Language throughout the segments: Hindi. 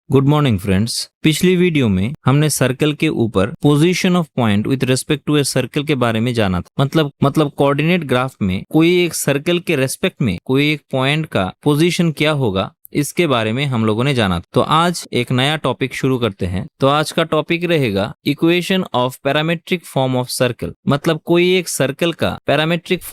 Good morning friends. पिछली वीडियो में हमने सर्कल के ऊपर position of point with respect to a circle के बारे में जाना था। मतलब कोऑर्डिनेट ग्राफ में कोई एक सर्कल के रेस्पेक्ट में कोई एक पॉइंट का पोजीशन क्या होगा, इसके बारे में हम लोगों ने जाना। तो आज एक नया टॉपिक शुरू करते हैं। तो आज का टॉपिक रहेगा equation of parametric form of circle. मतलब कोई एक सर्कल का पैरामेट्रिक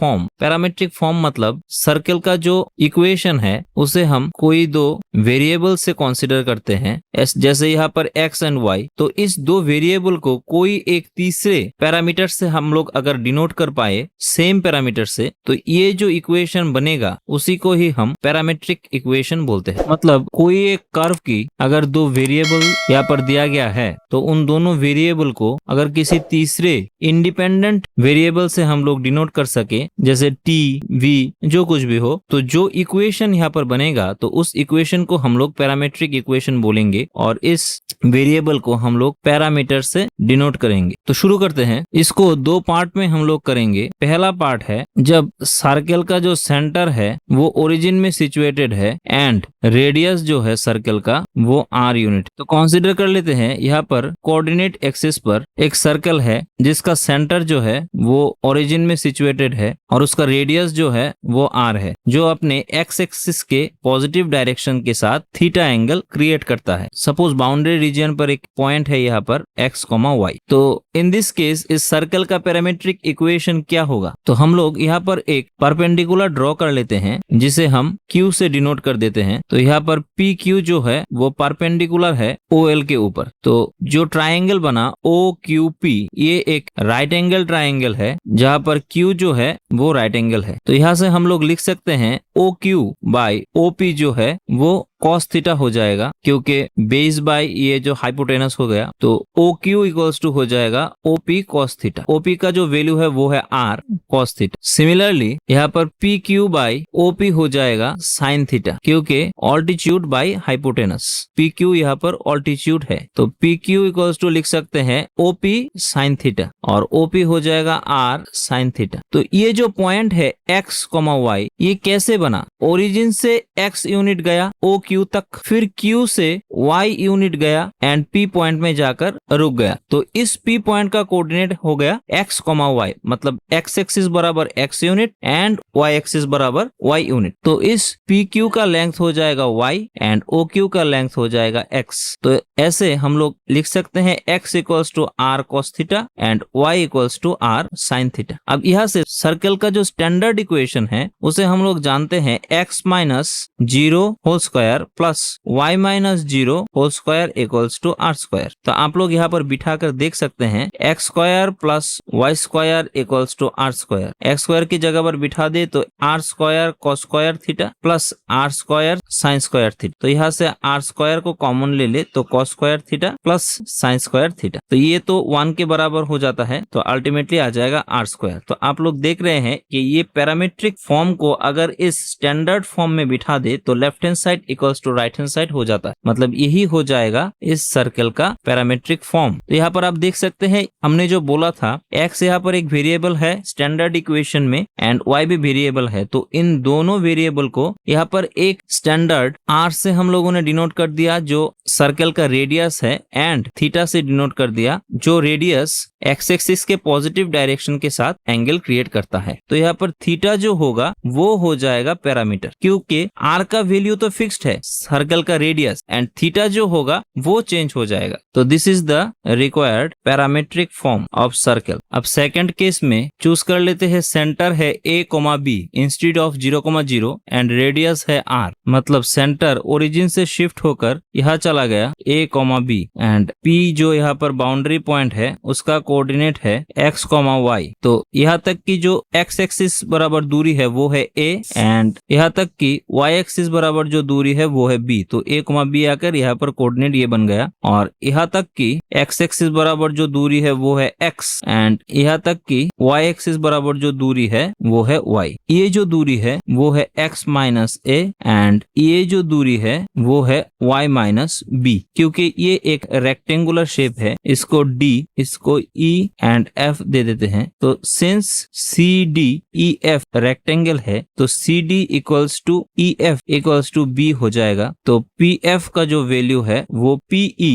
फॉर्म मतलब सर्कल का जो इक्वेशन है उसे हम कोई दो वेरिएबल से कंसीडर करते हैं, जैसे यहाँ पर x एंड y। तो इस दो वेरिएबल को कोई एक तीसरे पैरामीटर से हम लोग अगर डिनोट कर पाए सेम पैरामीटर से, तो ये जो इक्वेशन बनेगा उसी को ही हम पैरामेट्रिक इक्वेशन बोलते हैं। मतलब कोई एक कर्व की अगर दो वेरिएबल यहाँ पर दिया गया है तो उन दोनों वेरिएबल को अगर किसी तीसरे इंडिपेंडेंट वेरिएबल से हम लोग डिनोट कर सके, जैसे t, v जो कुछ भी हो, तो जो इक्वेशन यहाँ पर बनेगा तो उस इक्वेशन को हम लोग पैरामेट्रिक इक्वेशन बोलेंगे और इस वेरिएबल को हम लोग पैरामीटर से डिनोट करेंगे। तो शुरू करते हैं। इसको दो पार्ट में हम लोग करेंगे। पहला पार्ट है जब सर्कल का जो सेंटर है वो ओरिजिन में सिचुएटेड है एंड रेडियस जो है सर्कल का वो r यूनिट। तो कंसीडर कर लेते हैं यहाँ पर कोऑर्डिनेट एक्सिस पर एक सर्कल है जिसका सेंटर जो है वो ओरिजिन में सिचुएटेड है और उसका रेडियस जो है वो r है, जो अपने x एक्सिस के पॉजिटिव डायरेक्शन के साथ थीटा एंगल क्रिएट करता है। सपोज बाउंड्री रीजन पर एक पॉइंट है यहाँ पर x, y। तो इन दिस केस इस सर्कल का पैरामेट्रिक इक्वेशन क्या होगा? तो हम लोग यहाँ पर एक परपेंडिकुलर ड्रॉ कर लेते हैं जिसे हम Q से डिनोट कर देते हैं। तो यहाँ पर PQ जो है वो परपेंडिकुलर है OL के ऊपर। तो जो ट्राइंगल बना OQP ये एक राइट एंगल ट्राइंगल है जहाँ पर Q जो है वो राइट एंगल है। तो यहाँ से हम लोग लिख सकते हैं OQ बाय OP जो है वो cos थीटा हो जाएगा, क्योंकि बेस बाय ये जो हाइपोटेनस हो गया। तो OQ इक्वल्स टू हो जाएगा OP cos थीटा। OP का जो वैल्यू है वो है R cos थीटा। सिमिलरली यहाँ पर PQ बाय OP हो जाएगा sin थीटा, क्योंकि ऑल्टीट्यूड बाय हाइपोटेनस। PQ यहाँ पर ऑल्टीट्यूड है तो PQ इक्वल्स टू लिख सकते हैं OP sin थीटा और OP हो जाएगा R sin थीटा। तो ये जो पॉइंट है x, y ये कैसे बना? ओरिजिन से x यूनिट गया OQ तक, फिर Q से y यूनिट गया एंड P पॉइंट में जाकर रुक गया। तो इस P पॉइंट का कोऑर्डिनेट हो गया x, y। मतलब x एक्सिस बराबर x unit and y axis बराबर y यूनिट। तो इस PQ का लेंथ हो जाएगा y एंड OQ का लेंथ हो जाएगा x। तो ऐसे हम लोग लिख सकते हैं x equals to R cos theta and y equals to R sin theta. अब यहाँ से सर्कल का जो स्टैंडर्ड इक्वेशन है उसे हम लोग जानते हैं x minus 0 whole square plus y minus 0 whole square equals to r square. तो आप लोग यहाँ पर बिठा कर देख सकते हैं x square plus y square equals to r square. x square की जगह पर बिठा दे तो r square cos square theta plus r square sin square theta. तो यहाँ से r स्क्वायर को कॉमन ले ले तो cos square theta plus sin square theta. तो ये तो 1 के बराबर हो जाता है, तो अल्टीमेटली आ जाएगा r स्क्वायर। तो आप लोग देख रहे हैं कि ये पैरामेट्रिक फॉर्म को अगर इस स्टैंडर्ड फॉर्म में बिठा दे तो left hand side equals to right hand side हो जाता है। मतलब यही हो जाएगा इस सर्कल का पैरामेट्रिक फॉर्म। तो यहाँ पर आप देख सकते हैं हमने जो बोला था x यहाँ पर एक वेरिएबल है स्टैंडर्ड इक्वेशन में एंड y भी वेरिएबल है। तो इन दोनों वेरिएबल को यहाँ पर एक स्टैंडर्ड r से हम लोगों ने डिनोट कर दिया जो सर्कल का रेडियस है एंड थीटा से डिनोट कर दिया जो रेडियस x एक्सिस के पॉजिटिव डायरेक्शन के साथ एंगल क्रिएट करता है। तो यहाँ पर थीटा जो होगा वो हो जाएगा पैरामीटर, क्योंकि r का वैल्यू तो फिक्स्ड है सर्कल का रेडियस एंड थीटा जो होगा वो चेंज हो जाएगा। तो this is the required parametric form of circle. अब सेकंड केस में चूज कर लेते हैं सेंटर है a, b instead of 0, 0 and radius है r। मतलब सेंटर ओरिजिन से शिफ्ट होकर यहाँ चला गया a, b एंड p जो यहाँ पर बाउंड्री पॉइंट है उसका कोऑर्डिनेट है x, y। तो यहाँ तक की जो x एक्सिस बराबर दूरी है वो है a एंड यहाँ तक की y एक्सिस बराबर जो दूरी है वो है b। तो a, b आकर यहाँ पर कोऑर्डिनेट ये बन गया और यहाँ तक की x एक्सिस बराबर जो दूरी है वो है x एंड यहाँ तक की y एक्सिस बराबर जो दूरी है वो है y। ये जो दूरी है वो है x माइनस a एंड ये जो दूरी है वो है y माइनस b। क्योंकि ये एक रेक्टेंगुलर शेप है, इसको d, इसको e एंड f दे देते हैं। तो सिंस CD EF रेक्टेंगल है तो CD equals to EF equals to B हो जाएगा। तो PF का जो वैल्यू है वो PE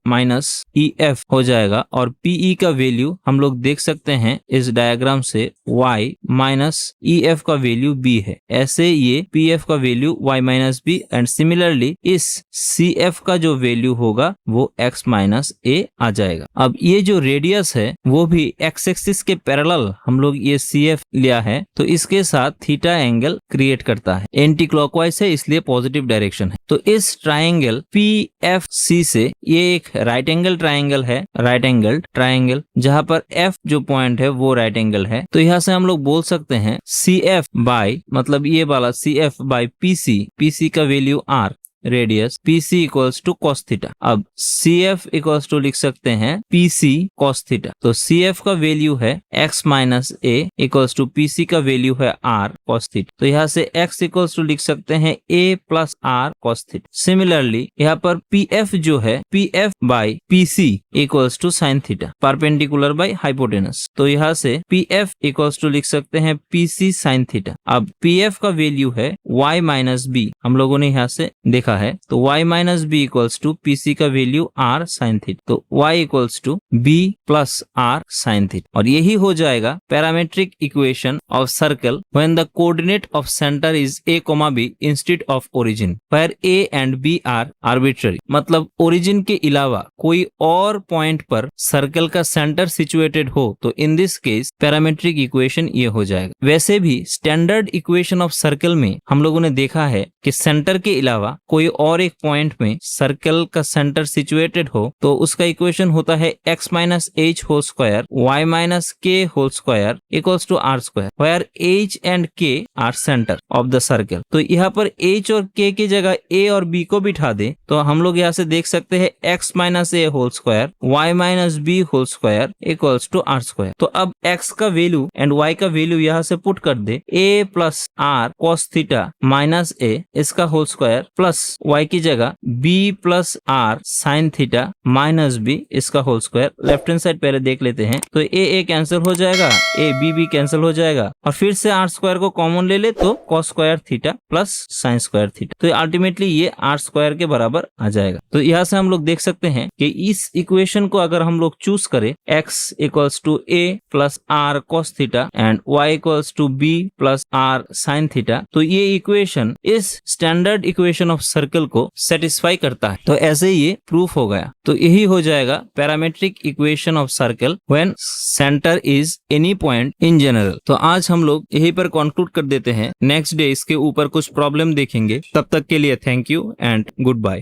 माइनस EF हो जाएगा और PE का वैल्यू हम लोग देख सकते हैं इस डायग्राम से Y माइनस EF का वैल्यू B है। ऐसे ये PF का value Y minus B and similarly इस CF का जो वैल्यू होगा वो X माइनस A आ जाएगा। अब ये जो रेडियस है वो भी X एक्सिस के पैरेलल हम लोग ये CF लिया है तो इसके साथ थीटा एंगल क्रिएट करता है। एंटी क्लॉकवाइज है इसलिए पॉजिटिव डायरेक्शन है। तो इस ट्राइंगल PFC से ये एक राइट एंगल ट्राइंगल है, राइट एंगल ट्राइंगल जहां पर F जो पॉइंट है वो राइट एंगल है। तो यहाँ से हम लोग बोल सकते हैं CF बाय मतलब ये वाला CF बाय PC का value R, radius PC equals to cos theta. अब CF इक्वल्स टू लिख सकते हैं PC कॉस थीटा। तो CF का वैल्यू है X minus A equals to PC का वैल्यू है R कॉस थीटा। तो यहाँ से X इक्वल्स टू लिख सकते हैं A plus R cos theta. Similarly यहाँ पर PF जो है PF by PC equals to sine theta, perpendicular by hypotenuse. तो यहाँ से PF इक्वल्स टू लिख सकते हैं PC साइन थीटा। अब PF का वैल्यू है Y माइनस B, हम लोगों ने यहाँ से देखा है। तो y minus B equals to PC का वैल्यू R साइन थीटा। तो y equals to B plus R sine theta और यही हो जाएगा parametric equation of circle when the coordinate of centre is A, B instead of origin where A and B are arbitrary. मतलब ओरिजिन के अलावा कोई और पॉइंट पर सर्कल का सेंटर सिचुएटेड हो तो in this case parametric equation ये हो जाएगा। वैसे भी स्टैंडर्ड इक्वेशन ऑफ सर्कल में हम लोगों ने देखा है कि सेंटर के अलावा कोई और एक पॉइंट में सर्कल का सेंटर सिचुएटेड हो तो उसका इक्वेशन होता है x minus h whole square y minus k whole square equals to r square where h and k are centre of the circle. तो यहाँ पर h और k की जगह a और b को बिठा दे तो हम लोग यहाँ से देख सकते हैं x minus a whole square y minus b whole square equals to r square. तो अब x का वैल्यू एंड y का वैल्यू यहाँ से पुट कर दे a plus r cos theta minus a इसका होल स्क्वायर प्लस y की जगह b plus r sine theta minus b इसका whole square. Left hand side पहले देख लेते हैं तो a कैंसिल हो जाएगा, b कैंसिल हो जाएगा और फिर से r स्क्वायर को कॉमन ले ले तो cos square theta plus sine square theta. तो अल्टीमेटली ये r स्क्वायर के बराबर आ जाएगा। तो यहाँ से हम लोग देख सकते हैं कि इस इक्वेशन को अगर हम लोग चूज करें x equals to a plus r cos theta and y equals to b plus r sine theta तो ये इक्वेशन इस स्टैंडर्ड इक्वेशन ऑफ सर्कल को सेटिस्फाई करता है। तो ऐसे ये प्रूफ हो गया। तो यही हो जाएगा parametric equation of circle when centre is any point in general. तो आज हम लोग यही पर कंक्लूड कर देते हैं। नेक्स्ट डे इसके ऊपर कुछ प्रॉब्लम देखेंगे। तब तक के लिए thank you and good bye.